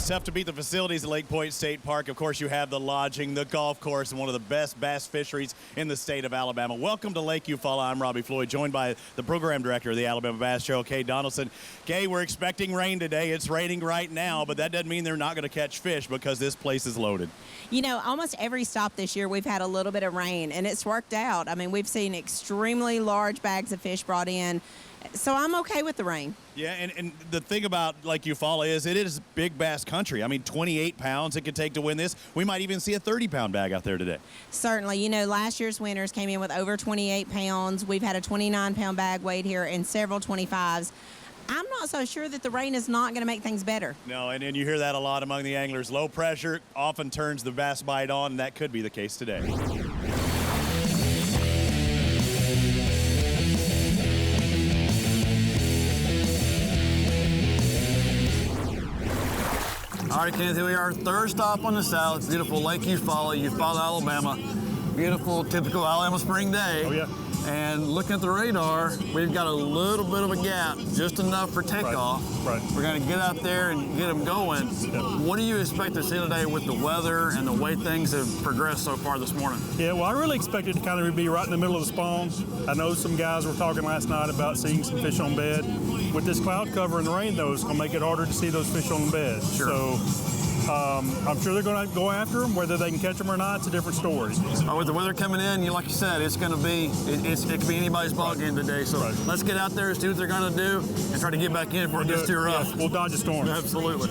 It's tough to beat the facilities at Lake Point State Park. Of course, you have the lodging, the golf course, and one of the best bass fisheries in the state of Alabama. Welcome to Lake Eufaula. I'm Robbie Floyd, joined by the program director of the Alabama Bass Trail, Kay Donaldson. Kay, we're expecting rain today. It's raining right now, but that doesn't mean they're not going to catch fish because this place is loaded. You know, almost every stop this year we've had a little bit of rain, and it's worked out. I mean, we've seen extremely large bags of fish brought in, so I'm okay with the rain. Yeah, and the thing about Lake Eufaula is it is big bass country. I mean, 28 pounds it could take to win this. We might even see a 30-pound bag out there today. Certainly. You know, last year's winners came in with over 28 pounds. We've had a 29-pound bag weighed here and several 25s. I'm not so sure that the rain is not going to make things better. No, and you hear that a lot among the anglers. Low pressure often turns the bass bite on, and that could be the case today. All right, Kenneth, here we are, third stop on the south. It's beautiful Lake Eufaula, Alabama. Beautiful, typical Alabama spring day. Oh, yeah. And looking at the radar, we've got a little bit of a gap, just enough for takeoff. Right. We're going to get out there and get them going. Yeah. What do you expect to see today with the weather and the way things have progressed so far this morning? Yeah, well, I really expected to kind of be right in the middle of the spawn. I know some guys were talking last night about seeing some fish on bed. With this cloud cover and the rain, though, it's going to make it harder to see those fish on the bed. Sure. So I'm sure they're going to go after them. Whether they can catch them or not, it's a different story. With the weather coming in, like you said, it's going to be, it could be anybody's ball game today. So let's get out there and see what they're going to do and try to get back in before it gets too rough. Yeah, we'll dodge a storm. Absolutely.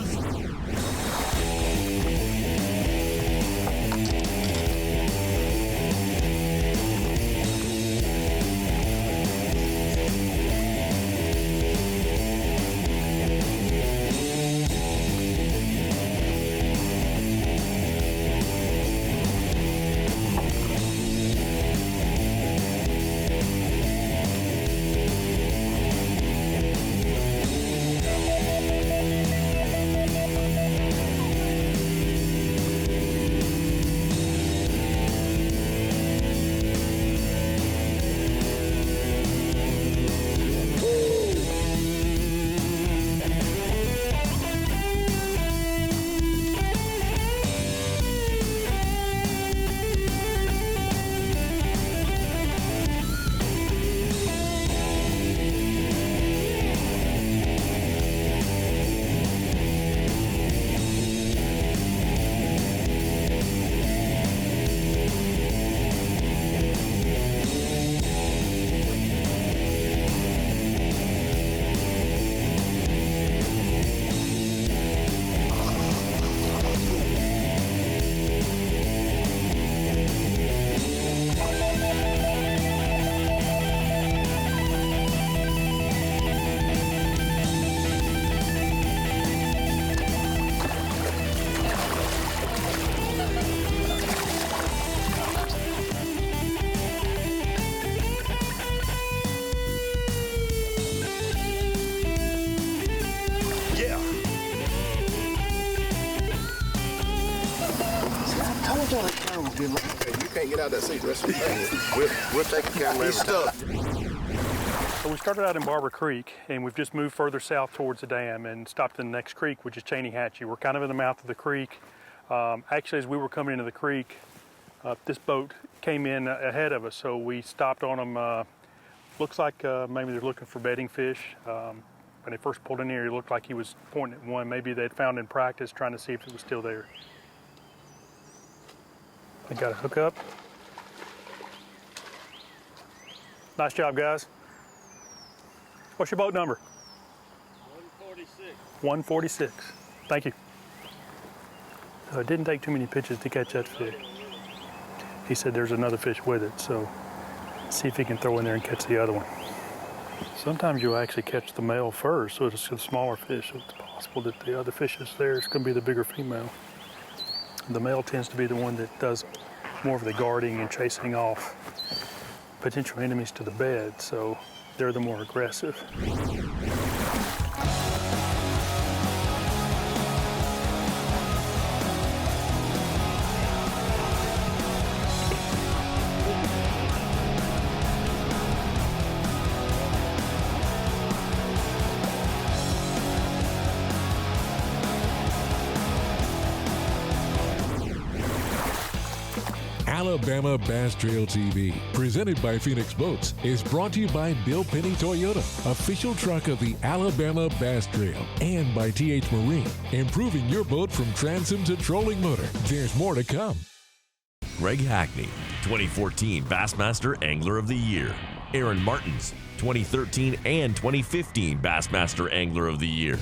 You can't get out that seat. We'll take a camera. He's stuck. So we started out in Barber Creek, and we've just moved further south towards the dam and stopped in the next creek, which is Cheney Hatchie. We're kind of in the mouth of the creek. Actually, as we were coming into the creek, this boat came in ahead of us, so we stopped on them. Looks like maybe they're looking for bedding fish. When they first pulled in here, it looked like he was pointing at one maybe they'd found in practice, trying to see if it was still there. They got a hook up. Nice job, guys. What's your boat number? 146. 146. Thank you. It didn't take too many pitches to catch that fish. He said there's another fish with it, so see if he can throw in there and catch the other one. Sometimes you'll actually catch the male first, so it's a smaller fish, so it's possible that the other fish is there. It's going to be the bigger female. The male tends to be the one that does more of the guarding and chasing off potential enemies to the bed, so they're the more aggressive. Alabama Bass Trail TV, presented by Phoenix Boats, is brought to you by Bill Penny Toyota, official truck of the Alabama Bass Trail, and by TH Marine, improving your boat from transom to trolling motor. There's more to come. Greg Hackney, 2014 Bassmaster Angler of the Year. Aaron Martins, 2013 and 2015 Bassmaster Angler of the Year.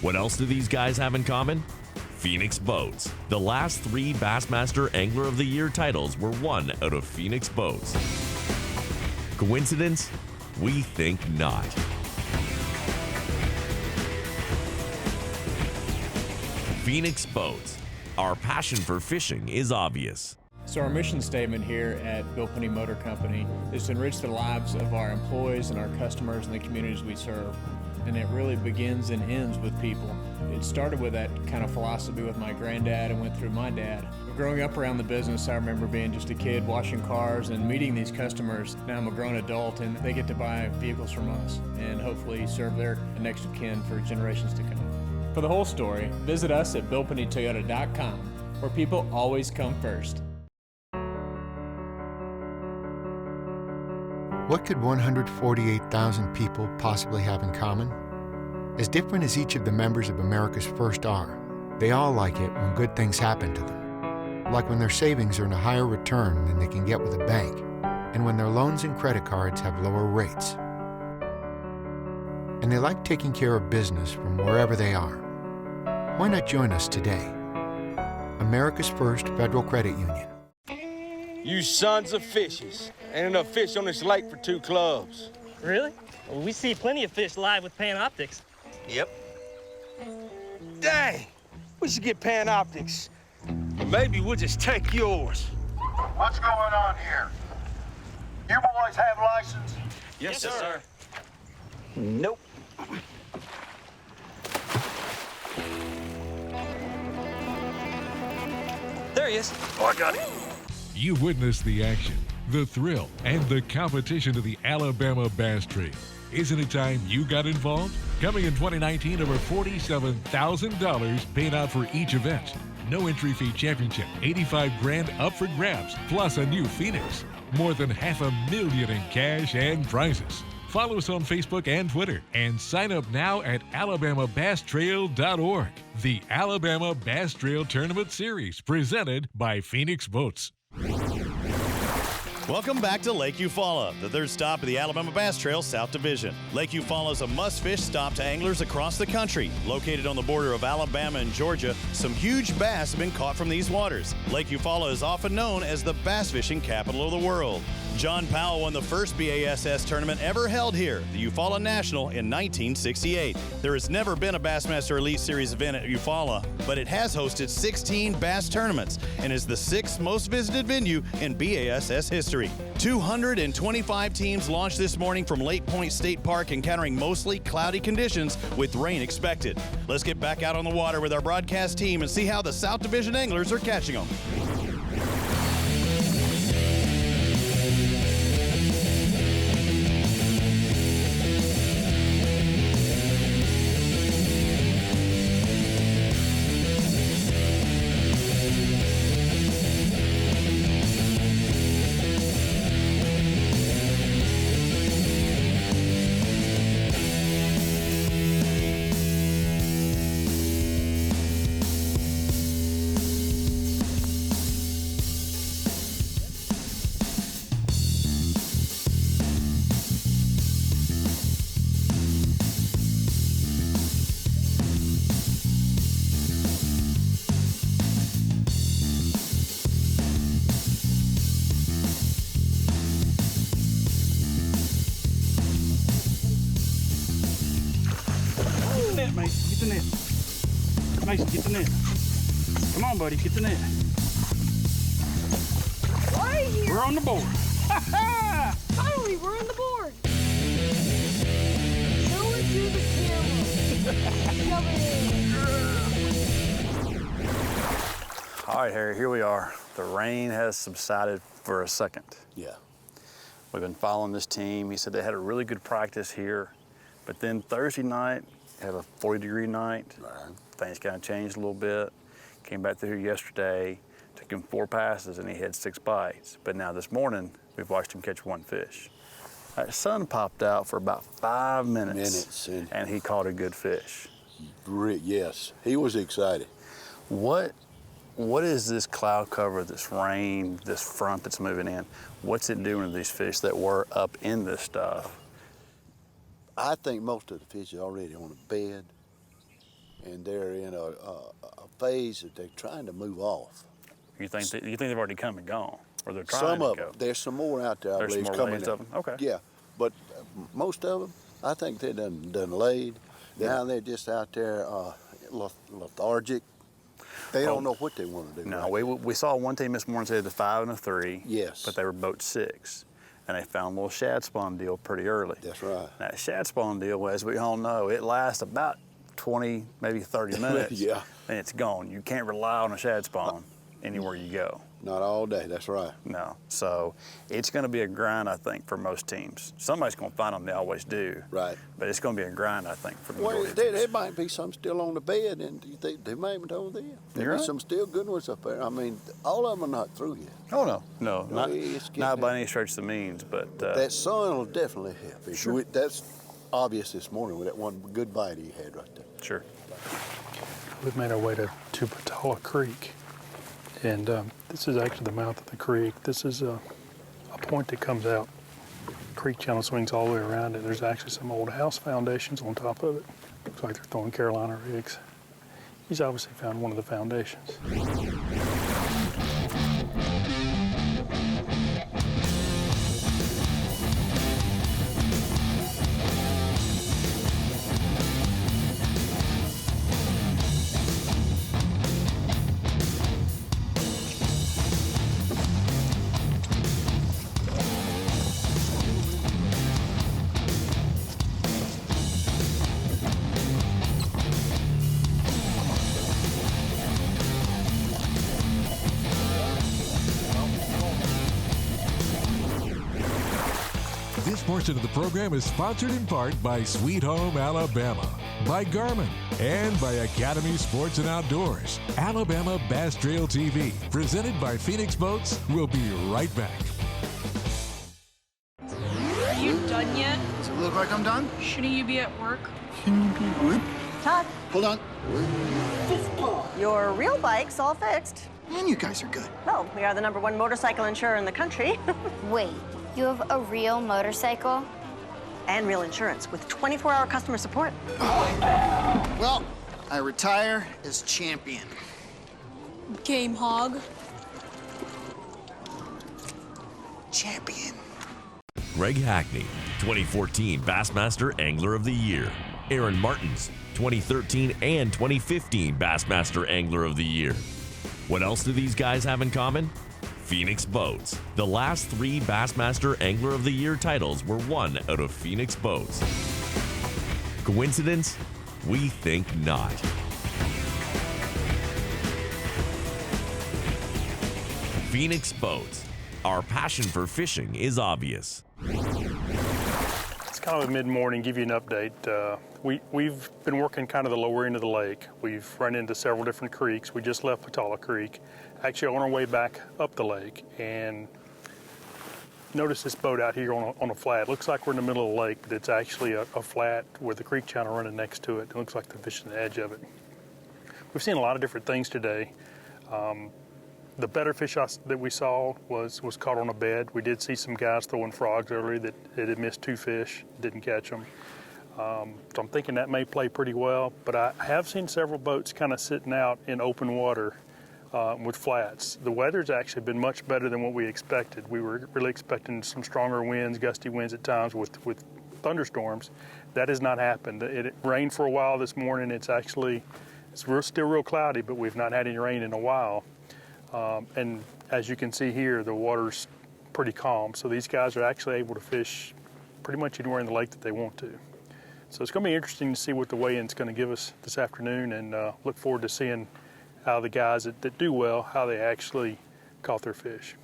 What else do these guys have in common? Phoenix Boats. The last 3 Bassmaster Angler of the Year titles were won out of Phoenix Boats. Coincidence? We think not. Phoenix Boats. Our passion for fishing is obvious. So our mission statement here at Bill Penny Motor Company is to enrich the lives of our employees and our customers and the communities we serve. And it really begins and ends with people. It started with that kind of philosophy with my granddad and went through my dad. Growing up around the business, I remember being just a kid washing cars and meeting these customers. Now I'm a grown adult and they get to buy vehicles from us and hopefully serve their next of kin for generations to come. For the whole story, visit us at BillPennyToyota.com, where people always come first. What could 148,000 people possibly have in common? As different as each of the members of America's First are, they all like it when good things happen to them. Like when their savings earn a higher return than they can get with a bank, and when their loans and credit cards have lower rates. And they like taking care of business from wherever they are. Why not join us today? America's First Federal Credit Union. You sons of fishes. Ain't enough fish on this lake for 2 clubs. Really? Well, we see plenty of fish live with Panoptics. Yep. Dang, we should get Panoptics. Or maybe we'll just take yours. What's going on here? You boys have license? Yes, sir. Nope. There he is. Oh, I got it. You've witnessed the action, the thrill, and the competition of the Alabama Bass Trail. Isn't it time you got involved? Coming in 2019, over $47,000 paid out for each event. No entry fee championship, 85 grand up for grabs, plus a new Phoenix. More than $500,000 in cash and prizes. Follow us on Facebook and Twitter, and sign up now at alabamabasstrail.org. The Alabama Bass Trail Tournament Series, presented by Phoenix Boats. Welcome back to Lake Eufaula, the third stop of the Alabama Bass Trail South Division. Lake Eufaula is a must-fish stop to anglers across the country. Located on the border of Alabama and Georgia, some huge bass have been caught from these waters. Lake Eufaula is often known as the bass fishing capital of the world. John Powell won the first BASS tournament ever held here, the Eufaula National, in 1968. There has never been a Bassmaster Elite Series event at Eufaula, but it has hosted 16 bass tournaments and is the 6th most visited venue in BASS history. 225 teams launched this morning from Lake Point State Park, encountering mostly cloudy conditions with rain expected. Let's get back out on the water with our broadcast team and see how the South Division anglers are catching them. Get the net. Mason, get the net. Come on, buddy, get the net. Right here. We're on the board. Finally, we're on the board. Show it to the camera. All right, Harry, here we are. The rain has subsided for a second. Yeah. We've been following this team. He said they had a really good practice here, but then Thursday night, had a 40-degree night. Right. Things kind of changed a little bit. Came back through here yesterday. Took him 4 passes and he had 6 bites. But now this morning, we've watched him catch 1 fish. That sun popped out for about 5 minutes. And he caught a good fish. Yes, he was excited. What is this cloud cover, this rain, this front that's moving in? What's it doing to these fish that were up in this stuff? I think most of the fish are already on a bed, and they're in a phase that they're trying to move off. You think they've already come and gone, or they're trying Some to of go? them. There's some more out there, I There's believe, some more coming lays in. of them? Okay. Yeah, but most of them, I think they done laid. Now they're just out there lethargic. They don't know what they want to do. No, we saw one team this morning say the 5 and a 3. Yes. But they were boat 6. And they found a little shad spawn deal pretty early. That's right. That shad spawn deal, as we all know, it lasts about 20, maybe 30 minutes. Yeah. And it's gone. You can't rely on a shad spawn anywhere you go. Not all day, that's right. No. So it's going to be a grind, I think, for most teams. Somebody's going to find them. They always do. Right. But it's going to be a grind, I think, for the Well, majority of teams. there might be some still on the bed, and they might even over there. There right. be some still good ones up there. I mean, all of them are not through yet. Oh, no. No, it's getting not by there. any stretch of the means, but... That sun will definitely help. Sure. That's obvious this morning with that one good bite he had right there. Sure. We've made our way to Patala Creek, and this is actually the mouth of the creek. This is a point that comes out. Creek channel swings all the way around it. There's actually some old house foundations on top of it. Looks like they're throwing Carolina rigs. He's obviously found one of the foundations. This portion of the program is sponsored in part by Sweet Home Alabama, by Garmin, and by Academy Sports and Outdoors. Alabama Bass Trail TV, presented by Phoenix Boats, will be right back. Are you done yet? Does it look like I'm done? Shouldn't you be at work? Todd. Hold on. Your real bike's all fixed. And you guys are good. Well, we are the #1 motorcycle insurer in the country. Wait, you have a real motorcycle? And real insurance with 24-hour customer support. Well, I retire as champion. Game hog. Champion. Greg Hackney, 2014 Bassmaster Angler of the Year. Aaron Martins, 2013 and 2015 Bassmaster Angler of the Year. What else do these guys have in common? Phoenix Boats. The last 3 Bassmaster Angler of the Year titles were won out of Phoenix Boats. Coincidence? We think not. Phoenix Boats. Our passion for fishing is obvious. It's kind of a mid-morning, give you an update. We've been working kind of the lower end of the lake. We've run into several different creeks. We just left Patala Creek, actually on our way back up the lake, and notice this boat out here on a flat. It looks like we're in the middle of the lake, but it's actually a flat with the creek channel running next to it. It looks like they're fishing the edge of it. We've seen a lot of different things today. The better fish that we saw was caught on a bed. We did see some guys throwing frogs earlier that had missed 2 fish, didn't catch them. So I'm thinking that may play pretty well, but I have seen several boats kind of sitting out in open water with flats. The weather's actually been much better than what we expected. We were really expecting some stronger winds, gusty winds at times with thunderstorms. That has not happened. It rained for a while this morning. It's still real cloudy, but we've not had any rain in a while. And as you can see here, the water's pretty calm. So these guys are actually able to fish pretty much anywhere in the lake that they want to. So it's going to be interesting to see what the weigh-in's going to give us this afternoon, and look forward to seeing how the guys that do well, how they actually caught their fish.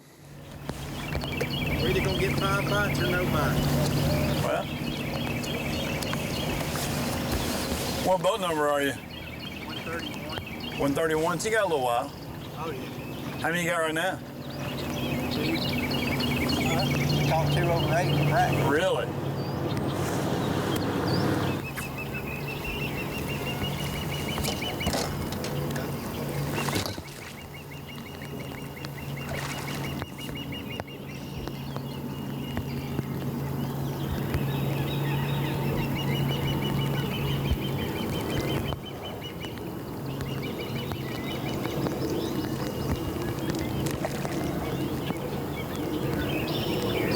We're either going to get 5 bites or no bites. Well, what boat number are you? 131. 131. So you got a little while. Oh, yeah. How many you got right now? Caught 2 over 8 in the practice. Really?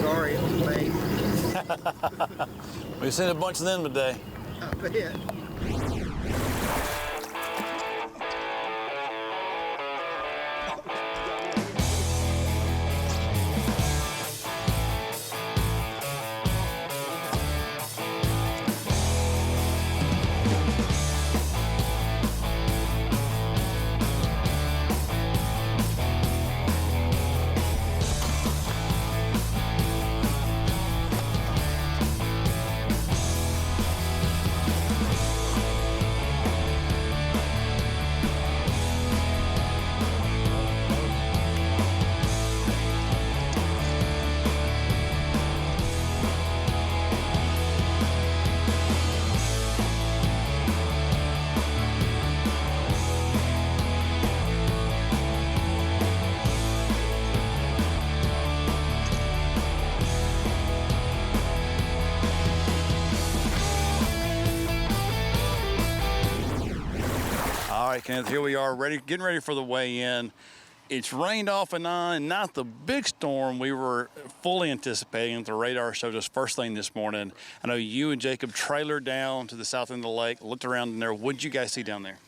Sorry, it was late. We've seen a bunch of them today. I bet. All right, Kenneth, here we are, getting ready for the weigh-in. It's rained off and on, not the big storm we were fully anticipating. The radar showed us first thing this morning. I know you and Jacob trailered down to the south end of the lake, looked around in there. What did you guys see down there?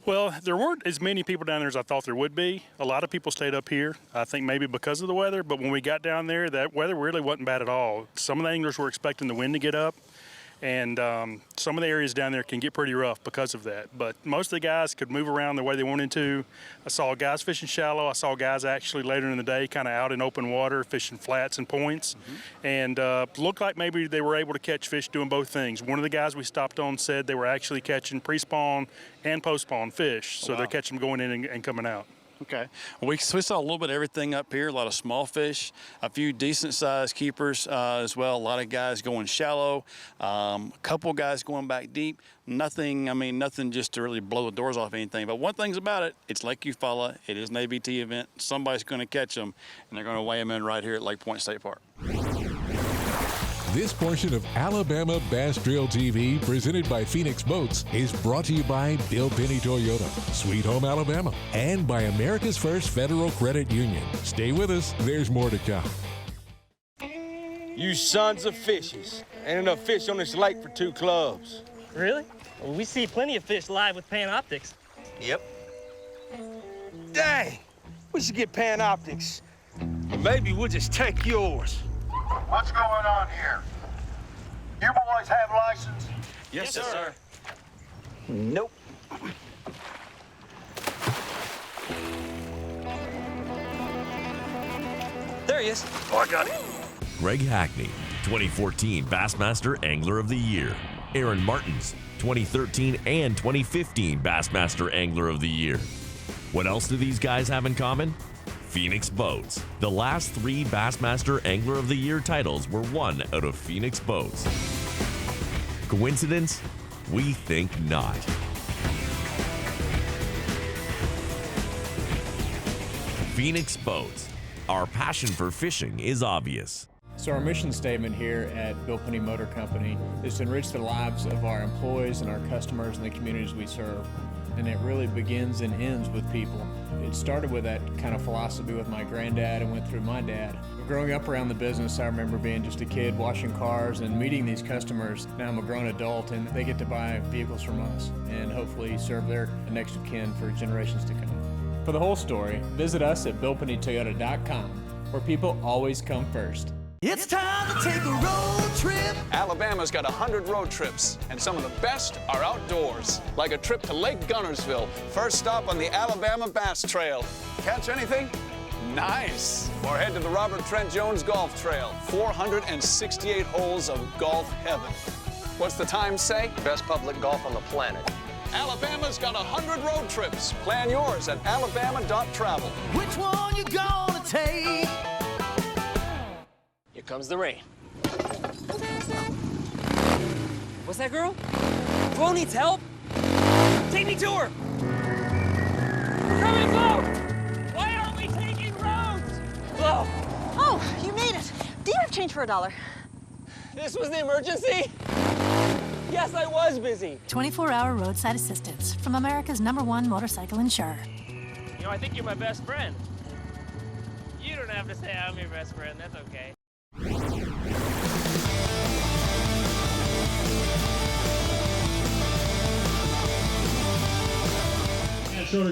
Well, there weren't as many people down there as I thought there would be. A lot of people stayed up here, I think maybe because of the weather, but when we got down there, that weather really wasn't bad at all. Some of the anglers were expecting the wind to get up, and some of the areas down there can get pretty rough because of that. But most of the guys could move around the way they wanted to. I saw guys fishing shallow. I saw guys actually later in the day kind of out in open water fishing flats and points. And looked like maybe they were able to catch fish doing both things. One of the guys we stopped on said they were actually catching pre-spawn and post-spawn fish. So they're catching them going in and coming out. Okay. We saw a little bit of everything up here, a lot of small fish, a few decent-sized keepers as well, a lot of guys going shallow, a couple guys going back deep. Nothing just to really blow the doors off anything. But one thing's about it, it's Lake Eufaula. It is an ABT event. Somebody's going to catch them, and they're going to weigh them in right here at Lake Point State Park. This portion of Alabama Bass Trail TV, presented by Phoenix Boats, is brought to you by Bill Penny Toyota, Sweet Home, Alabama, and by America's First Federal Credit Union. Stay with us. There's more to come. You sons of fishes. Ain't enough fish on this lake for 2 clubs. Really? Well, we see plenty of fish live with Panoptics. Yep. Dang, we should get Panoptics. Maybe we'll just take yours. What's going on here? You boys have license? Yes, sir. Nope. There he is. Oh, I got him. Greg Hackney, 2014 Bassmaster Angler of the Year. Aaron Martins, 2013 and 2015 Bassmaster Angler of the Year. What else do these guys have in common? Phoenix Boats. The last 3 Bassmaster Angler of the Year titles were won out of Phoenix Boats. Coincidence? We think not. Phoenix Boats. Our passion for fishing is obvious. So our mission statement here at Bill Penny Motor Company is to enrich the lives of our employees and our customers and the communities we serve. And it really begins and ends with people. It started with that kind of philosophy with my granddad and went through my dad. Growing up around the business, I remember being just a kid washing cars and meeting these customers. Now I'm a grown adult and they get to buy vehicles from us and hopefully serve their next of kin for generations to come. For the whole story, visit us at BillPennyToyota.com, where people always come first. It's time to take a road trip. Alabama's got 100 road trips, and some of the best are outdoors, like a trip to Lake Gunnersville, first stop on the Alabama Bass Trail. Catch anything? Nice. Or head to the Robert Trent Jones Golf Trail, 468 holes of golf heaven. What's the time say? Best public golf on the planet. Alabama's got 100 road trips. Plan yours at alabama.travel. Which one you gonna take? Here comes the rain. What's that girl? Flo needs help? Take me to her! Hurry, Flo! Why aren't we taking roads? Flo! Oh, you made it. Do you have change for $1? This was the emergency? Yes, I was busy. 24-hour roadside assistance from America's #1 motorcycle insurer. You know, I think you're my best friend. You don't have to say I'm your best friend. That's okay.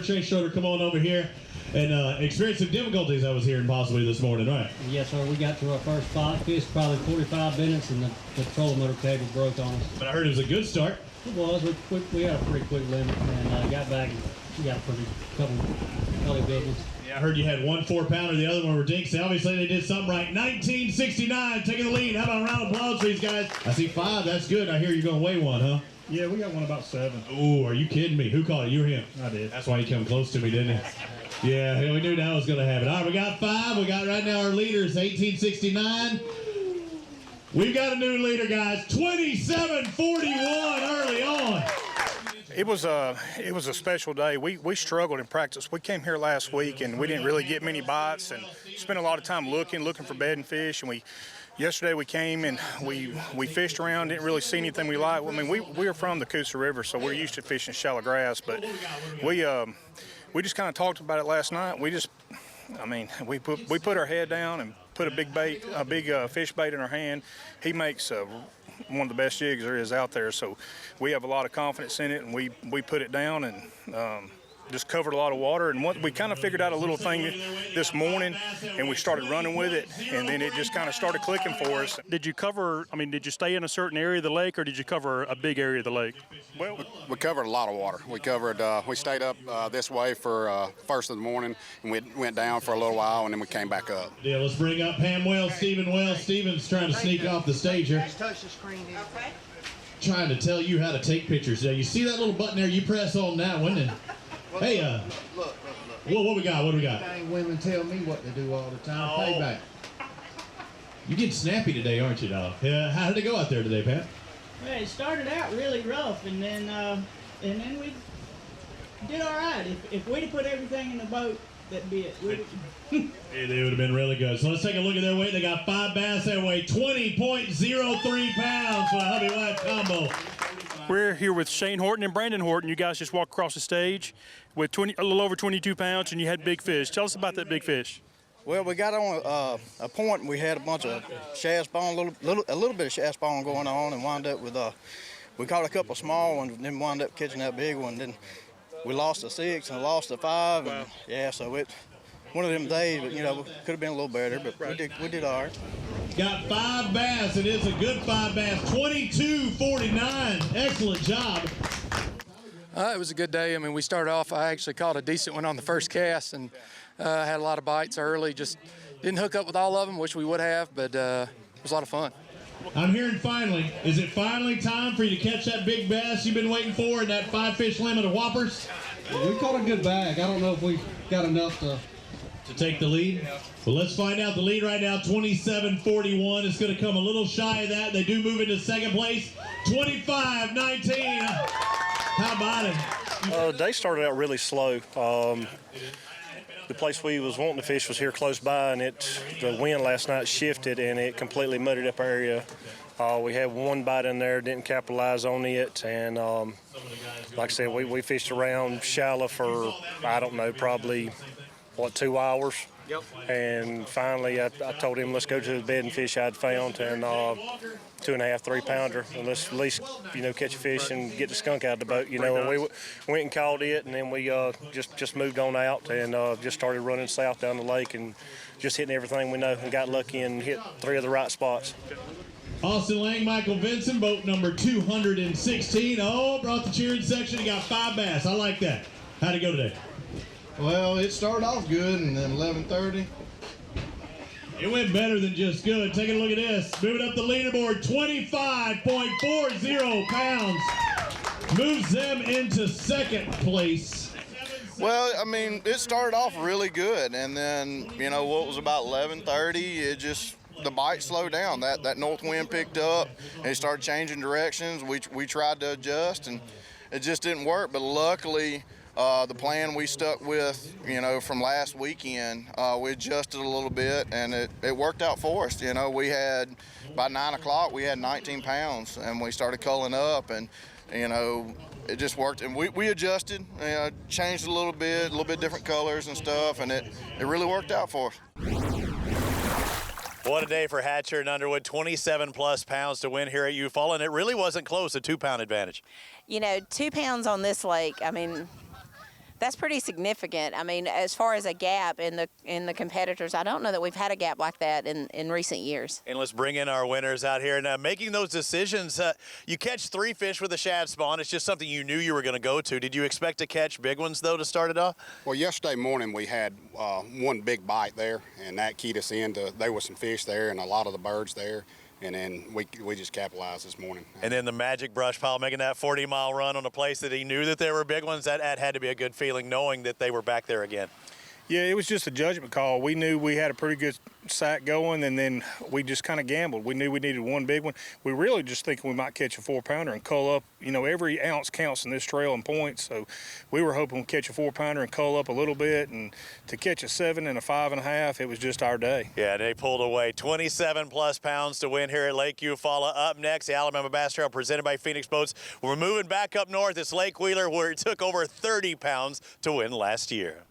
Chase Schroeder, come on over here and experience some difficulties I was hearing possibly this morning, right? Yes, sir. We got to our first spot fish, probably 45 minutes, and the trolling motor cable broke on us. But I heard it was a good start. It was. We had a pretty quick limit, and got back and we got a couple big ones. Yeah, I heard you had 1 4-pounder, the other one were dinks. Obviously, they did something right. 1969, taking the lead. How about a round of applause for these guys? I see 5. That's good. I hear you're going to weigh one, huh? Yeah, we got one about 7. Oh, are you kidding me? Who caught it? You or him? I did. That's why he came close to me, didn't he? Yeah, we knew that was going to happen. All right, we got 5. We got right now our leaders, 1869. We've got a new leader, guys. 2741 early on. It was a special day. We struggled in practice. We came here last week and we didn't really get many bites and spent a lot of time looking for bedding fish. And yesterday we came and we fished around, didn't really see anything we liked. I mean, we are from the Coosa River, so we're used to fishing shallow grass. But we just kind of talked about it last night. We put our head down and put a big fish bait in our hand. He makes one of the best jigs there is out there, so we have a lot of confidence in it, and we put it down and just covered a lot of water. And we kind of figured out a little thing this morning, and we started running with it, and then it just kind of started clicking for us. Did you stay in a certain area of the lake, or did you cover a big area of the lake? Well, we covered a lot of water. We stayed up this way for first of the morning, and we went down for a little while, and then we came back up. Yeah, let's bring up Pam Wells, Stephen Wells. Stephen's trying to sneak off the stage here. Just touch the screen here. Okay. Trying to tell you how to take pictures. Now, you see that little button there? You press on that one, and hey, look. What we got? What do we got? Dang women tell me what to do all the time. Payback. You get snappy today, aren't you, dog? How did it go out there today, Pat? Well, it started out really rough, and then we did all right. If we'd have put everything in the boat, that'd be it. They would have been really good. So let's take a look at their weight. They got 5 bass that weigh 20.03 pounds for a hubby wife combo. We're here with Shane Horton and Brandon Horton. You guys just walked across the stage with a little over 22 pounds, and you had big fish. Tell us about that big fish. Well, we got on a point, and we had a bunch of shad spawn, a little bit of shad spawn going on, and wound up with we caught a couple small ones, and then wound up catching that big one. Then we lost a 6 and lost a 5, and yeah, so it one of them days. But could have been a little better, but we did all right. Got 5 bass. It is a good 5 bass. 22.49. Excellent job. It was a good day. I mean, we started off, I actually caught a decent one on the first cast and had a lot of bites early. Just didn't hook up with all of them, which we would have, but it was a lot of fun. I'm hearing finally. Is it finally time for you to catch that big bass you've been waiting for in that 5-fish limit of whoppers? We caught a good bag. I don't know if we got enough to take the lead? Well, let's find out. The lead right now, 27.41. It's going to come a little shy of that. They do move into second place, 25.19. How about it? The day started out really slow. The place we was wanting to fish was here close by, and the wind last night shifted, and it completely muddied up our area. We had one bite in there, didn't capitalize on it, and like I said, we fished around shallow for, I don't know, probably 2 hours. Yep. And finally, I told him, let's go to the bedding fish I'd found, and 2.5, 3 pounder, and let's at least, catch a fish and get the skunk out of the boat, And we went and caught it, and then we just moved on out and just started running south down the lake and just hitting everything we know, and got lucky and hit 3 of the right spots. Austin Lang, Michael Vinson, boat number 216. Oh, brought the cheering section. He got 5 bass. I like that. How'd it go today? Well, it started off good, and then 11:30. It went better than just good. Take a look at this. Moving up the leaderboard, 25.40 pounds. moves them into second place. Well, I mean, it started off really good, and then, you know, what was about 11:30, it just, the bite slowed down. That north wind picked up, and it started changing directions. We tried to adjust, and it just didn't work, but luckily, the plan we stuck with, you know, from last weekend, we adjusted a little bit, and it worked out for us. You know, we had, by 9 o'clock, we had 19 pounds, and we started culling up, and, you know, it just worked. And we adjusted, you know, changed a little bit different colors and stuff, and it really worked out for us. What a day for Hatcher and Underwood, 27-plus pounds to win here at Eufaula, and it really wasn't close, a 2-pound advantage. You know, 2 pounds on this lake, I mean, that's pretty significant. I mean, as far as a gap in the competitors, I don't know that we've had a gap like that in recent years. And let's bring in our winners out here. And making those decisions, you catch 3 fish with a shad spawn. It's just something you knew you were going to go to. Did you expect to catch big ones, though, to start it off? Well, yesterday morning we had one big bite there, and that keyed us into, there was some fish there and a lot of the birds there. And then we just capitalized this morning. And then the magic brush pile, making that 40-mile run on a place that he knew that there were big ones, that had to be a good feeling knowing that they were back there again. Yeah, it was just a judgment call. We knew we had a pretty good sack going, and then we just kind of gambled. We knew we needed one big one. We really just thinking we might catch a 4-pounder and cull up. You know, every ounce counts in this trail and points, so we were hoping we'd catch a 4-pounder and cull up a little bit, and to catch a 7 and a 5.5, it was just our day. Yeah, they pulled away 27-plus pounds to win here at Lake Eufaula. Up next, the Alabama Bass Trail presented by Phoenix Boats. We're moving back up north. It's Lake Wheeler, where it took over 30 pounds to win last year.